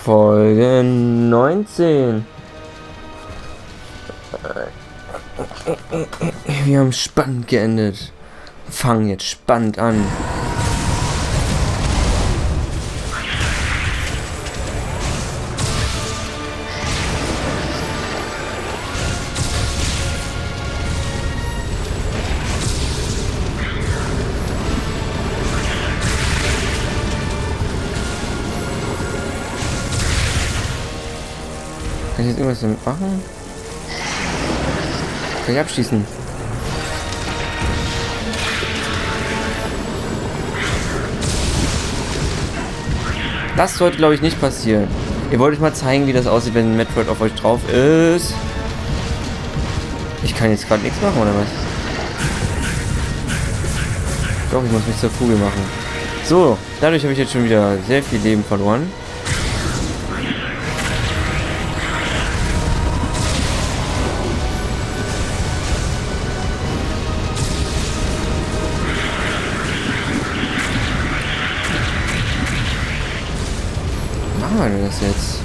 Folge 19. Wir haben spannend geendet. Fangen jetzt spannend an. Kann ich jetzt irgendwas damit machen? Kann ich abschießen? Das sollte, glaube ich, nicht passieren. Ihr wollt euch mal zeigen, wie das aussieht, wenn ein Metroid auf euch drauf ist. Ich kann jetzt gerade nichts machen, oder was? Doch, ich muss mich zur Kugel machen. So, dadurch habe ich jetzt schon wieder sehr viel Leben verloren. Machen wir das jetzt?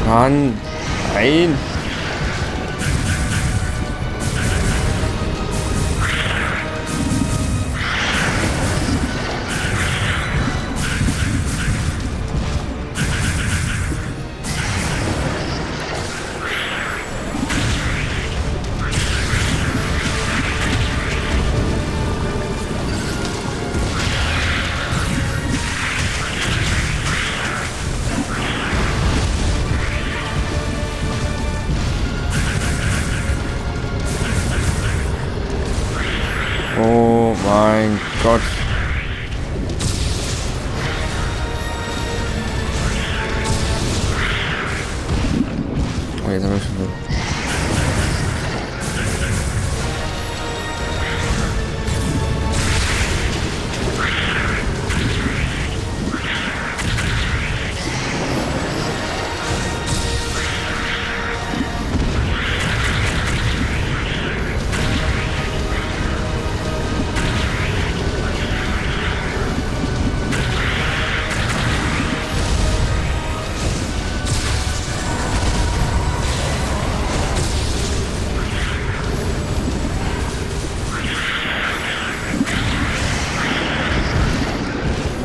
Mann, nein. Oh mein Gott. Oh, jetzt haben wir schon.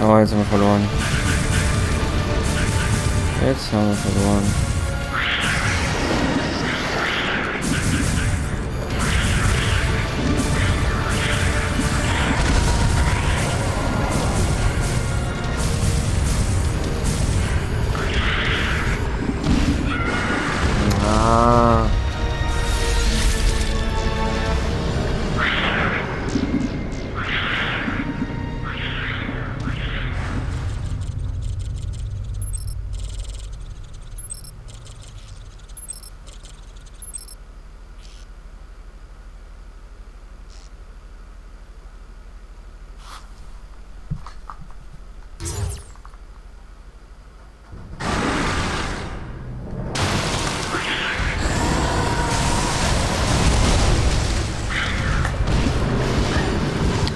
Oh, jetzt haben wir verloren. Jetzt haben wir verloren. Ah.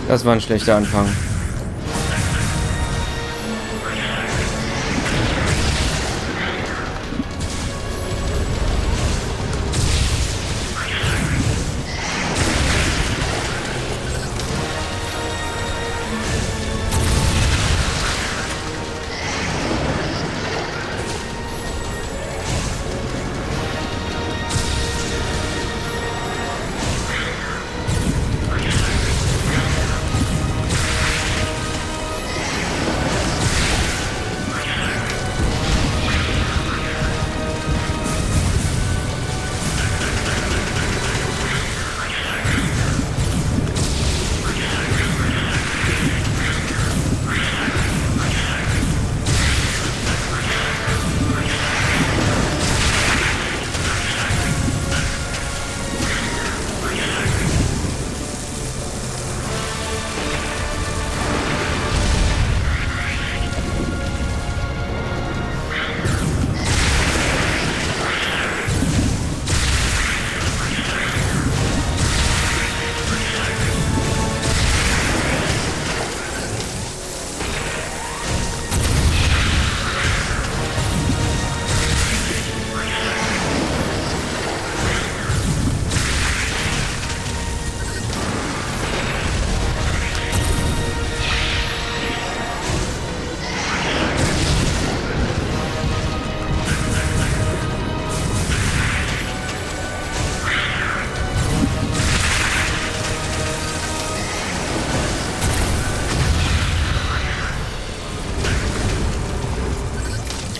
Das war ein schlechter Anfang.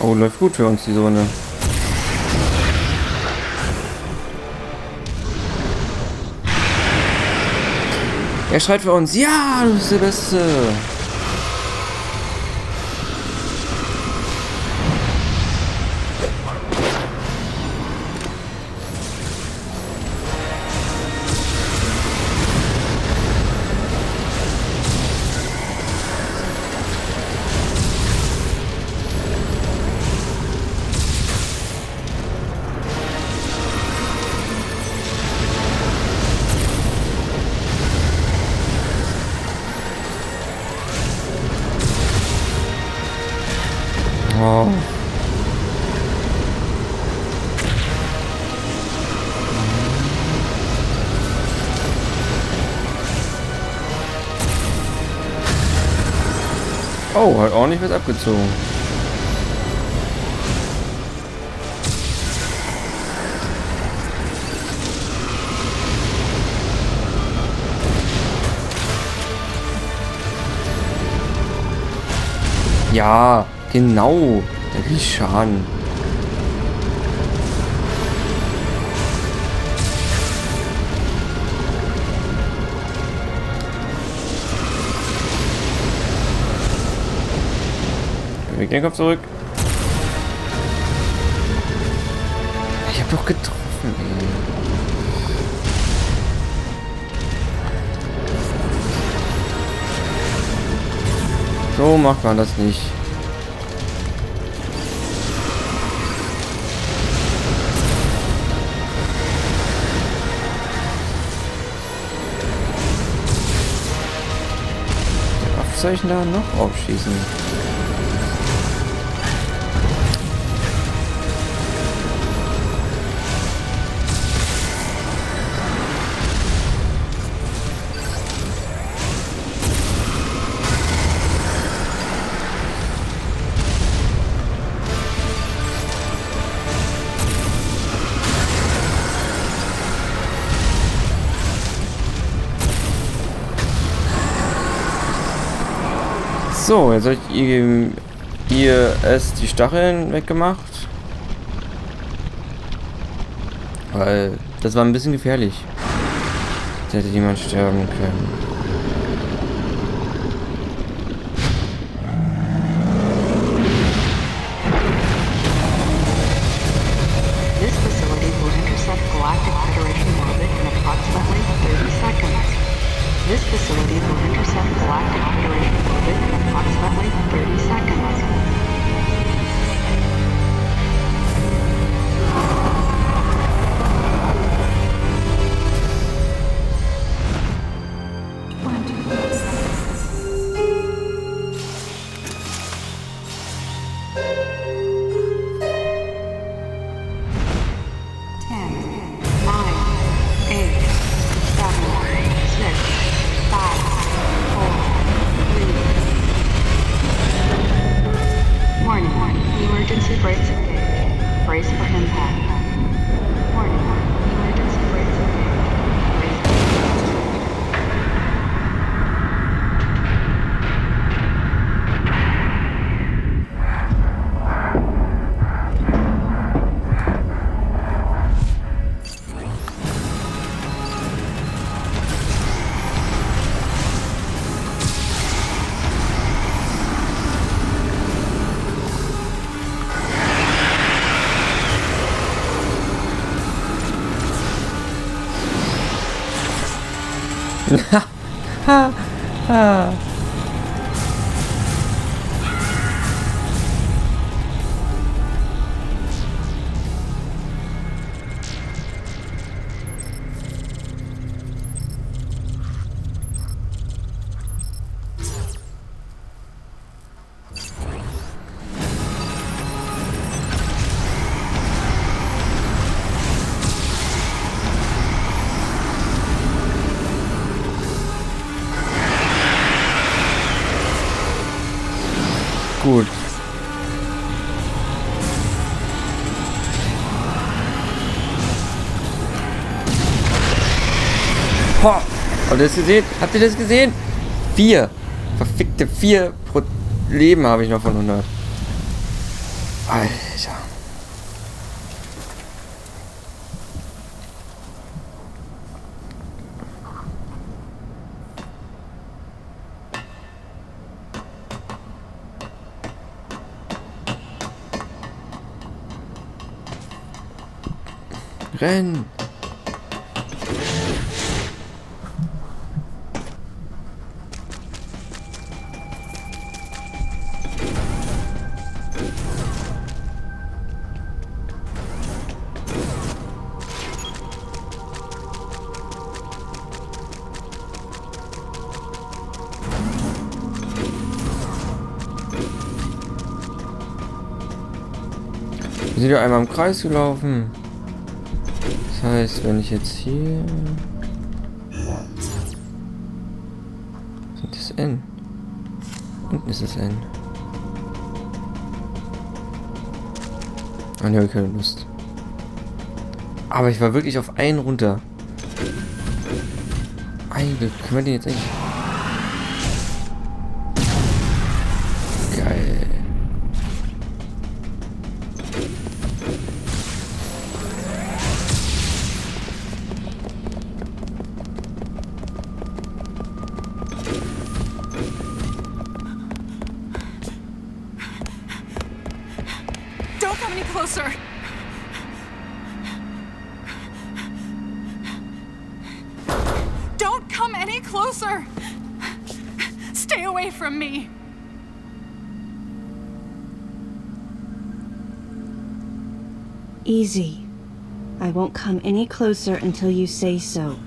Oh, läuft gut für uns, die Runde. Er schreit für uns, ja, du bist der Beste. Oh. Oh, hat ordentlich was abgezogen. Ja, genau. Der kriegt Schaden. Beweg den Kopf zurück. Ich hab doch getroffen, ey. So macht man das nicht. Was soll ich denn da noch aufschießen? So, jetzt habt ihr es die Stacheln weggemacht. Weil das war ein bisschen gefährlich. Da hätte jemand sterben können. This facility will intercept Galactic Federation orbit in approximately 30 seconds. This facility will intercept Galactic Federation orbit in approximately 30 seconds. Emergency brakes engaged. Brace for impact. Warning. Emergency brakes engaged. Brace for Ha, ha. Gut. Boah. Habt ihr das gesehen? Habt ihr das gesehen? 4. Verfickte 4 pro Leben habe ich noch von 100. Alter. Renn! Wir sind ja einmal im Kreis gelaufen. Das heißt, wenn ich jetzt hier... Was ist das N? Unten ist das N. Ah ne, keine Lust. Aber ich war wirklich auf einen runter. Eigentlich können wir den jetzt eigentlich... Geil. Don't come any closer! Don't come any closer! Stay away from me! Easy. I won't come any closer until you say so.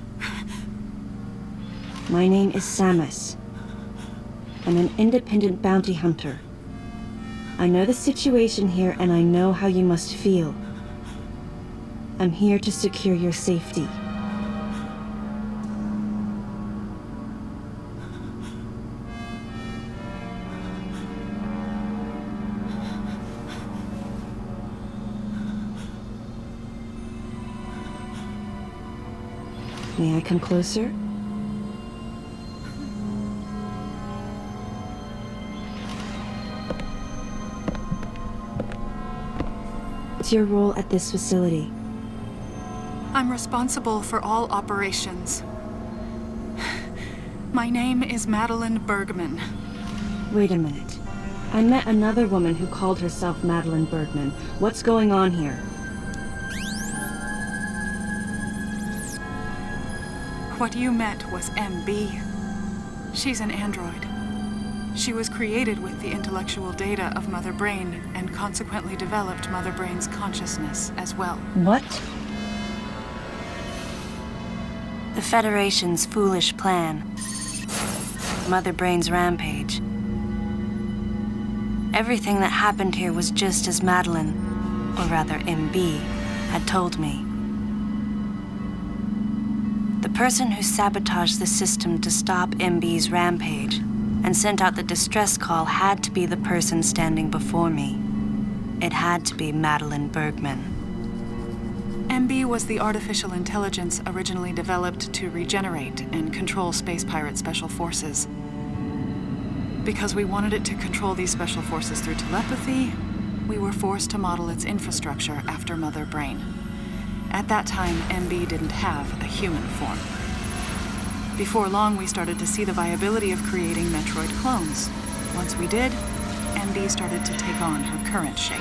My name is Samus. I'm an independent bounty hunter. I know the situation here and I know how you must feel. I'm here to secure your safety. May I come closer? What's your role at this facility? I'm responsible for all operations. My name is Madeline Bergman. Wait a minute. I met another woman who called herself Madeline Bergman. What's going on here? What you met was MB. She's an android. She was created with the intellectual data of Mother Brain and consequently developed Mother Brain's consciousness as well. What? The Federation's foolish plan. Mother Brain's rampage. Everything that happened here was just as Madeline, or rather MB, had told me. The person who sabotaged the system to stop MB's rampage and sent out the distress call had to be the person standing before me. It had to be Madeline Bergman. MB was the artificial intelligence originally developed to regenerate and control space pirate special forces. Because we wanted it to control these special forces through telepathy, we were forced to model its infrastructure after Mother Brain. At that time, MB didn't have a human form. Before long, we started to see the viability of creating Metroid clones. Once we did, MB started to take on her current shape.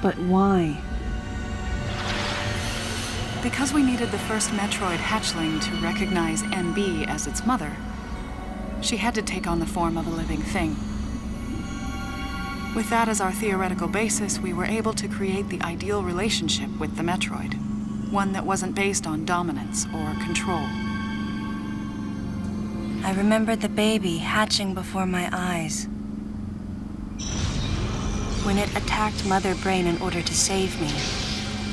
But why? Because we needed the first Metroid hatchling to recognize MB as its mother, she had to take on the form of a living thing. With that as our theoretical basis, we were able to create the ideal relationship with the Metroid. One that wasn't based on dominance or control. I remember the baby hatching before my eyes. When it attacked Mother Brain in order to save me,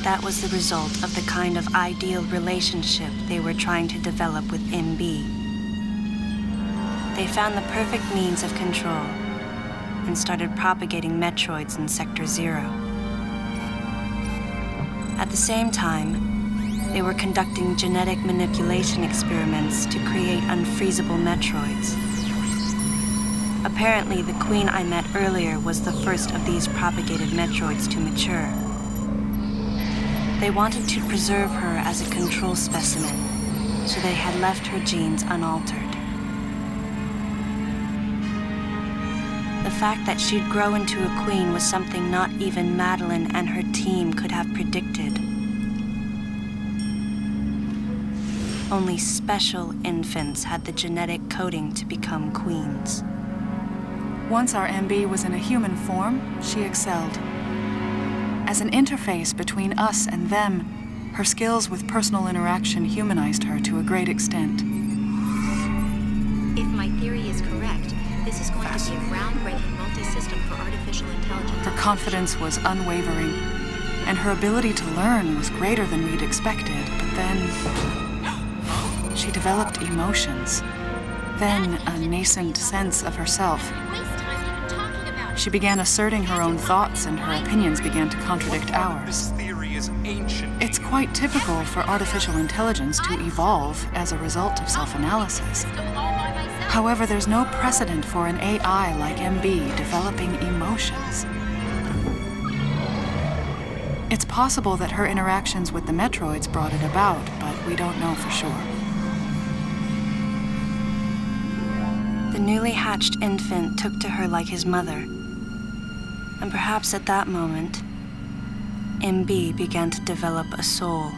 that was the result of the kind of ideal relationship they were trying to develop with MB. They found the perfect means of control and started propagating Metroids in Sector 0. At the same time, they were conducting genetic manipulation experiments to create unfreezable Metroids. Apparently, the queen I met earlier was the first of these propagated Metroids to mature. They wanted to preserve her as a control specimen, so they had left her genes unaltered. The fact that she'd grow into a queen was something not even Madeline and her team could have predicted. Only special infants had the genetic coding to become queens. Once our MB was in a human form, she excelled. As an interface between us and them, her skills with personal interaction humanized her to a great extent. If my theory is correct, this is going to be a groundbreaking multi-system for artificial intelligence. Her confidence was unwavering, and her ability to learn was greater than we'd expected. But then she developed emotions, then a nascent sense of herself. She began asserting her own thoughts, and her opinions began to contradict ours. This theory is ancient. It's quite typical for artificial intelligence to evolve as a result of self-analysis. However, there's no precedent for an AI like MB developing emotions. It's possible that her interactions with the Metroids brought it about, but we don't know for sure. The newly hatched infant took to her like his mother. And perhaps at that moment, MB began to develop a soul.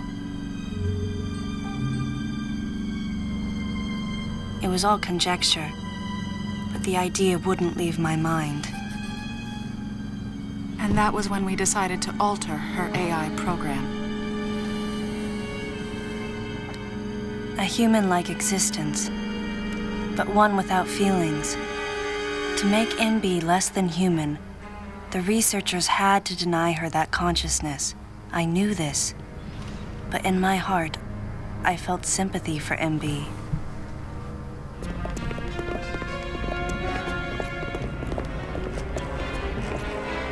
It was all conjecture, but the idea wouldn't leave my mind. And that was when we decided to alter her AI program. A human-like existence, but one without feelings. To make MB less than human, the researchers had to deny her that consciousness. I knew this, but in my heart, I felt sympathy for MB.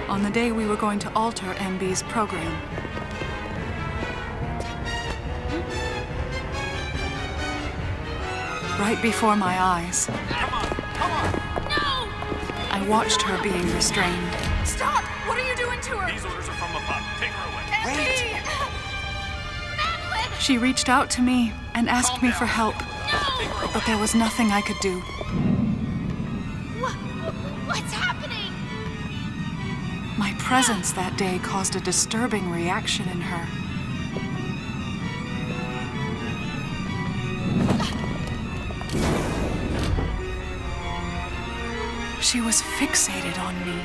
On the day we were going to alter MB's program, right before my eyes, Come on! No! I watched her being restrained. Stop! What are you doing to her? These orders are from above. Take her away. Wait! Madeline! She reached out to me and asked me for help, No! but there was nothing I could do. What's happening? My presence that day caused a disturbing reaction in her. She was fixated on me.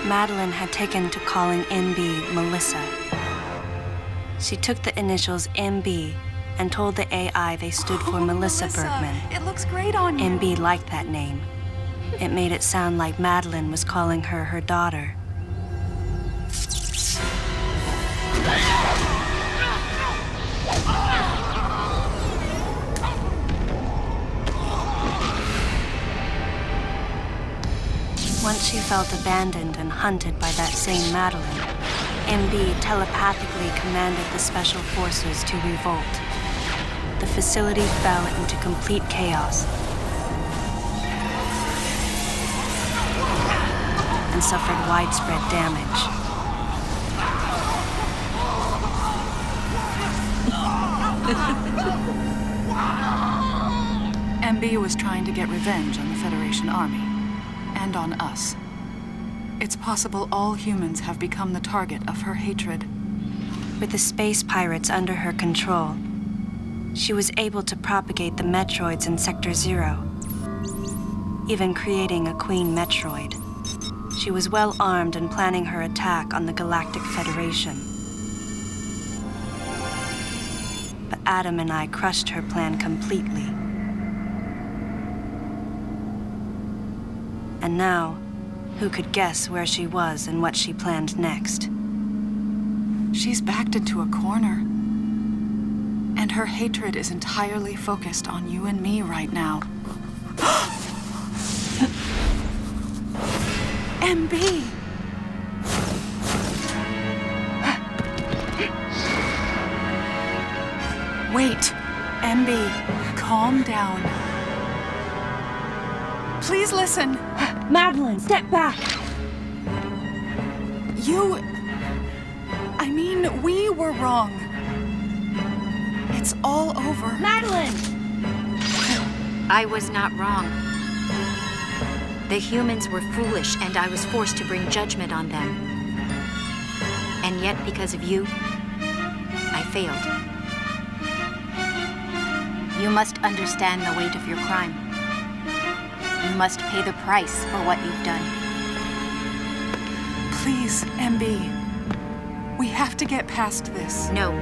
Madeline had taken to calling MB Melissa. She took the initials MB and told the AI they stood for Melissa Bergman. It looks great on you. MB liked that name. It made it sound like Madeline was calling her her daughter. Once she felt abandoned and hunted by that same Madeline, MB telepathically commanded the special forces to revolt. The facility fell into complete chaos and suffered widespread damage. MB was trying to get revenge on the Federation Army, and on us. It's possible all humans have become the target of her hatred. With the space pirates under her control, she was able to propagate the Metroids in Sector 0, even creating a Queen Metroid. She was well armed and planning her attack on the Galactic Federation. But Adam and I crushed her plan completely. And now, who could guess where she was and what she planned next? She's backed into a corner. And her hatred is entirely focused on you and me right now. MB! Wait, MB, calm down. Please listen. Madeline, step back. We were wrong. It's all over. Madeline! I was not wrong. The humans were foolish, and I was forced to bring judgment on them. And yet, because of you, I failed. You must understand the weight of your crime. You must pay the price for what you've done. Please, MB. We have to get past this. No.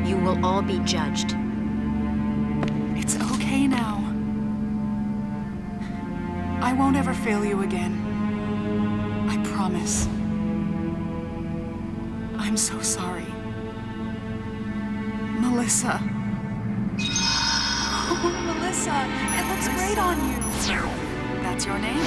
You will all be judged. It's okay now. I won't ever fail you again. I promise. I'm so sorry. Melissa. Oh, Melissa, it looks great on you. That's your name.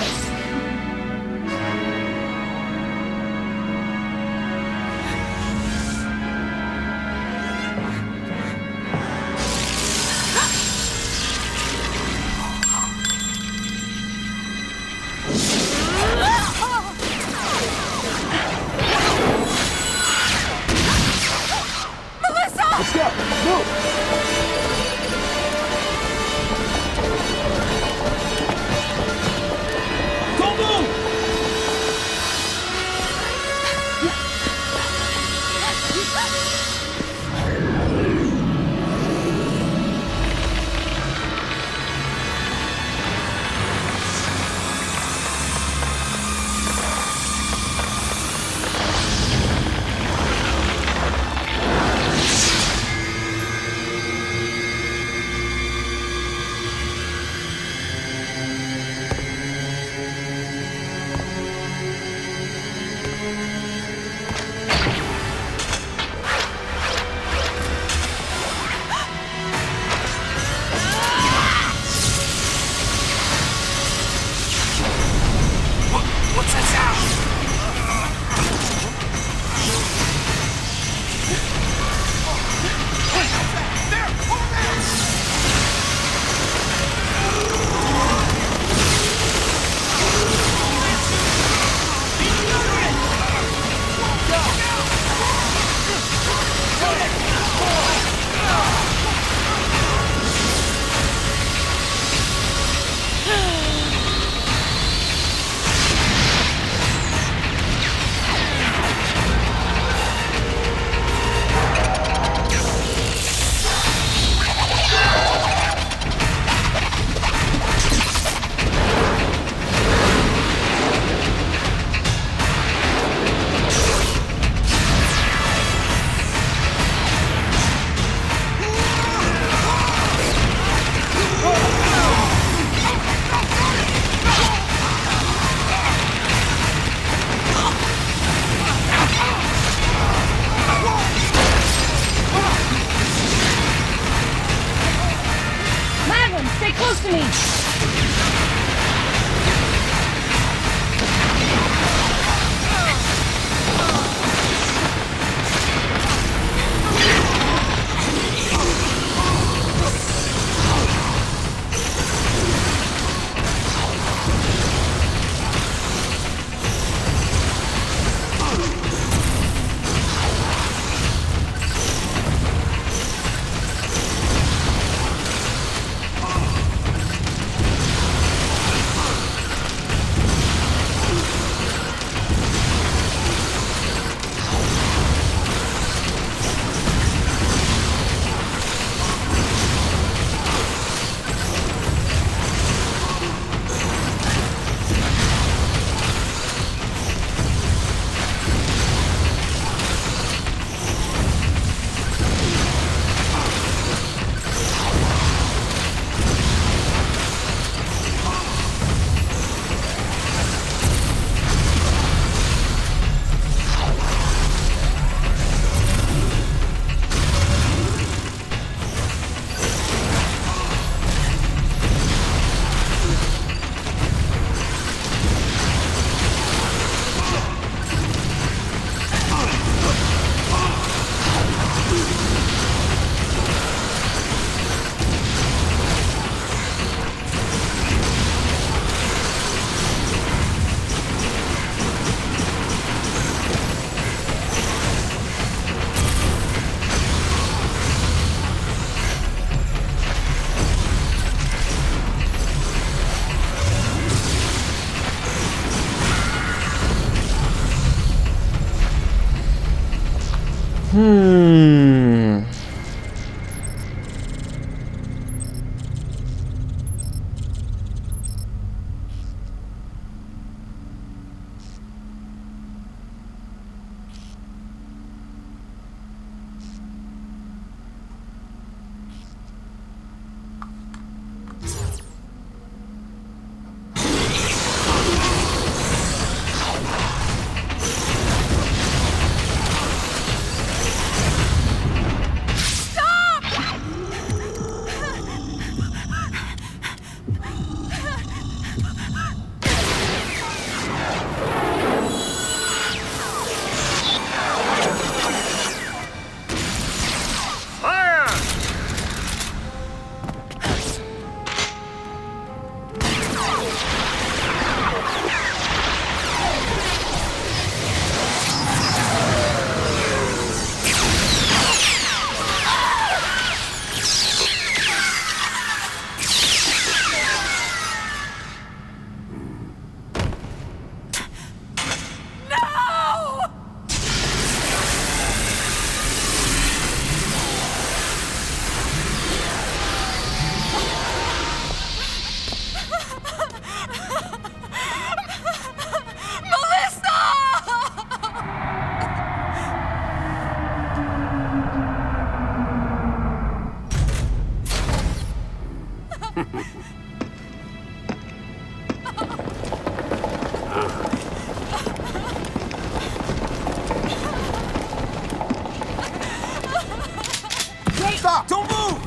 Stop! Don't move!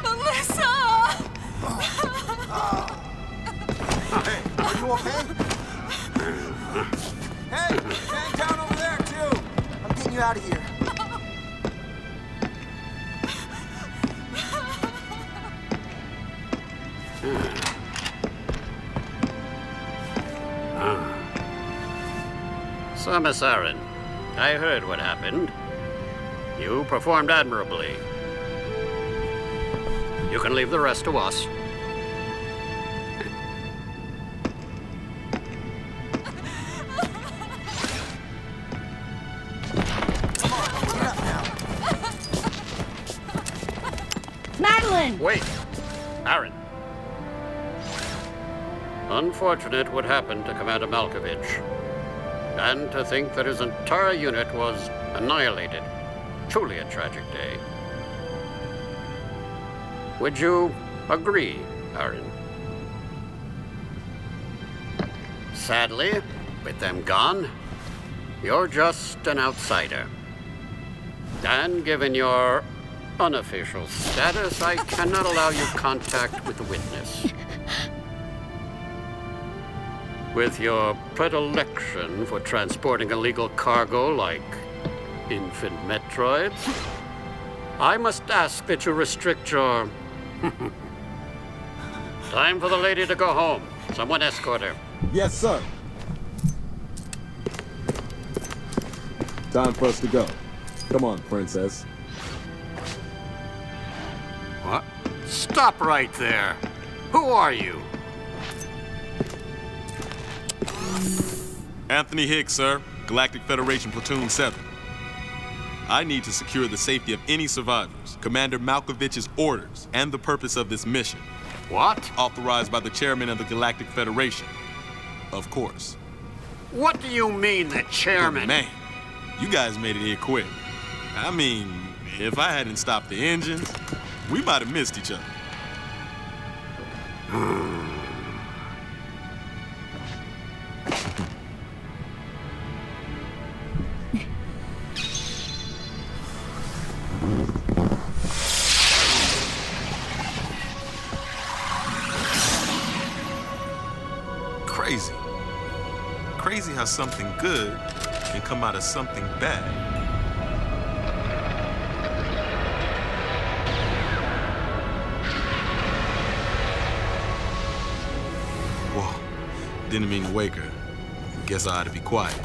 Melissa! Hey, are you okay? Hey, hang down over there, too! I'm getting you out of here. So, Miss Aaron, I heard what happened. You performed admirably. You can leave the rest to us. Madeline! Wait, Aaron. Unfortunate what happened to Commander Malkovich. And to think that his entire unit was annihilated. Truly a tragic day. Would you agree, Aaron? Sadly, with them gone, you're just an outsider. And given your unofficial status, I cannot allow you contact with the witness. With your predilection for transporting illegal cargo like infant Metroids, I must ask that you restrict your... Time for the lady to go home. Someone escort her. Yes, sir. Time for us to go. Come on, princess. What? Stop right there. Who are you? Anthony Higgs, sir. Galactic Federation Platoon 7. I need to secure the safety of any survivors, Commander Malkovich's orders, and the purpose of this mission. What? Authorized by the chairman of the Galactic Federation. Of course. What do you mean, the chairman? Man, you guys made it here quick. I mean, if I hadn't stopped the engines, we might have missed each other. Crazy. Crazy how something good can come out of something bad. Whoa, didn't mean to wake her. Guess I ought to be quiet.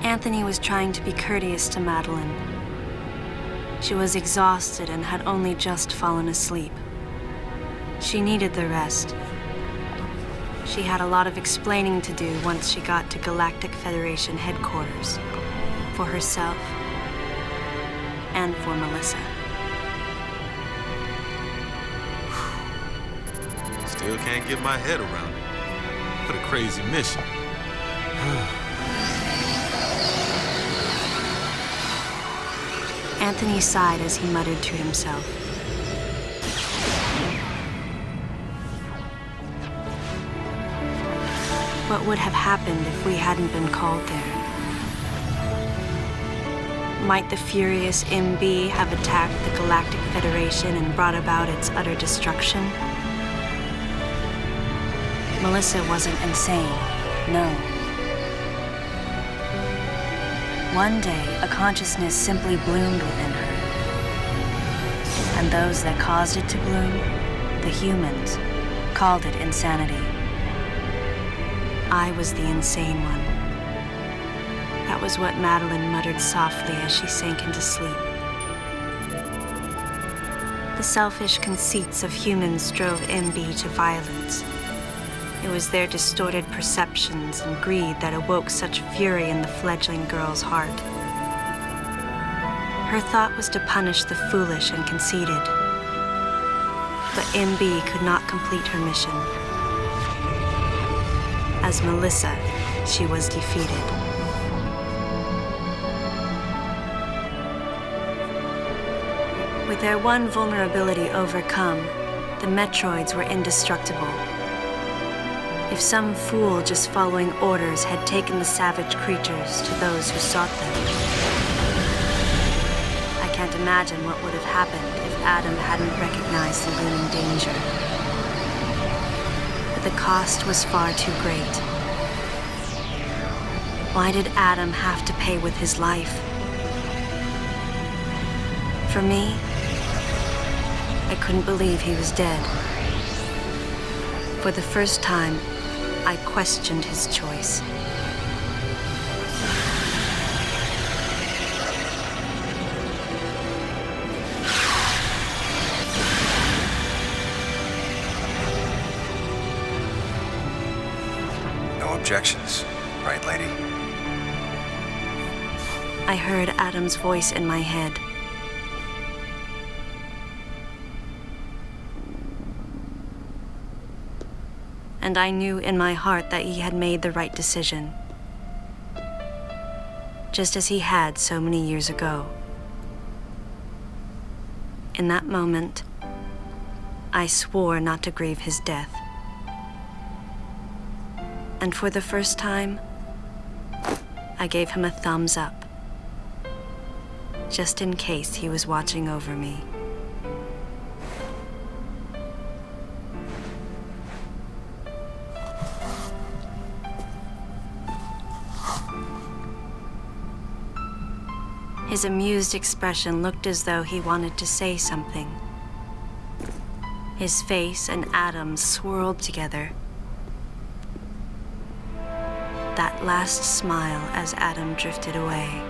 Anthony was trying to be courteous to Madeline. She was exhausted and had only just fallen asleep. She needed the rest. She had a lot of explaining to do once she got to Galactic Federation headquarters. For herself and for Melissa. Still can't get my head around it. What a crazy mission. Anthony sighed as he muttered to himself. What would have happened if we hadn't been called there? Might the furious MB have attacked the Galactic Federation and brought about its utter destruction? Melissa wasn't insane, no. One day, a consciousness simply bloomed within her. And those that caused it to bloom, the humans, called it insanity. I was the insane one. That was what Madeline muttered softly as she sank into sleep. The selfish conceits of humans drove MB to violence. It was their distorted perceptions and greed that awoke such fury in the fledgling girl's heart. Her thought was to punish the foolish and conceited. But MB could not complete her mission. As Melissa, she was defeated. With their one vulnerability overcome, the Metroids were indestructible. If some fool just following orders had taken the savage creatures to those who sought them. I can't imagine what would have happened if Adam hadn't recognized the looming danger. But the cost was far too great. Why did Adam have to pay with his life? For me, I couldn't believe he was dead. For the first time, I questioned his choice. No objections, right, lady? I heard Adam's voice in my head. And I knew in my heart that he had made the right decision. Just as he had so many years ago. In that moment, I swore not to grieve his death. And for the first time, I gave him a thumbs up. Just in case he was watching over me. His amused expression looked as though he wanted to say something. His face and Adam's swirled together. That last smile as Adam drifted away.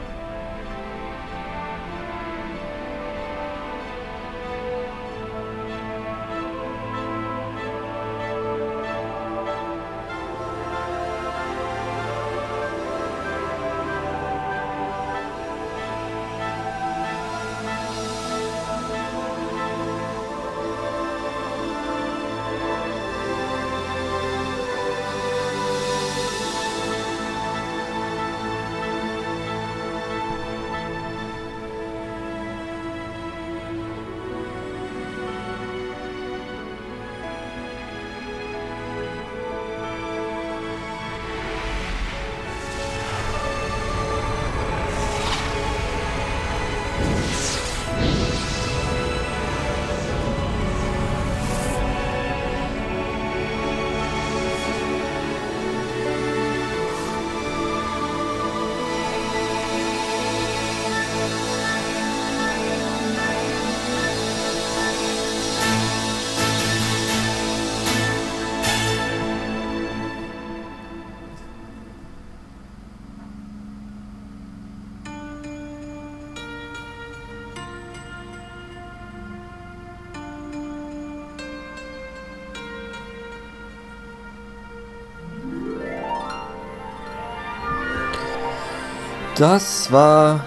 Das war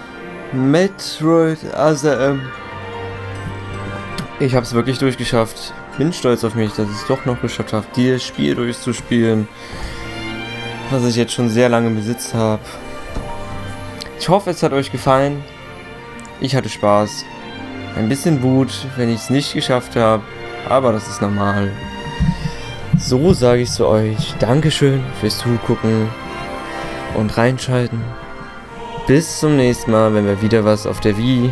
Metroid ASM. Ich habe es wirklich durchgeschafft. Bin stolz auf mich, dass ich es doch noch geschafft habe, dieses Spiel durchzuspielen, was ich jetzt schon sehr lange besitzt habe. Ich hoffe, es hat euch gefallen. Ich hatte Spaß. Ein bisschen Wut, wenn ich es nicht geschafft habe, aber das ist normal. So sage ich zu euch. Dankeschön fürs Zugucken und reinschalten. Bis zum nächsten Mal, wenn wir wieder was auf der Wii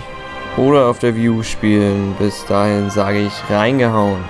oder auf der Wii U spielen. Bis dahin sage ich reingehauen.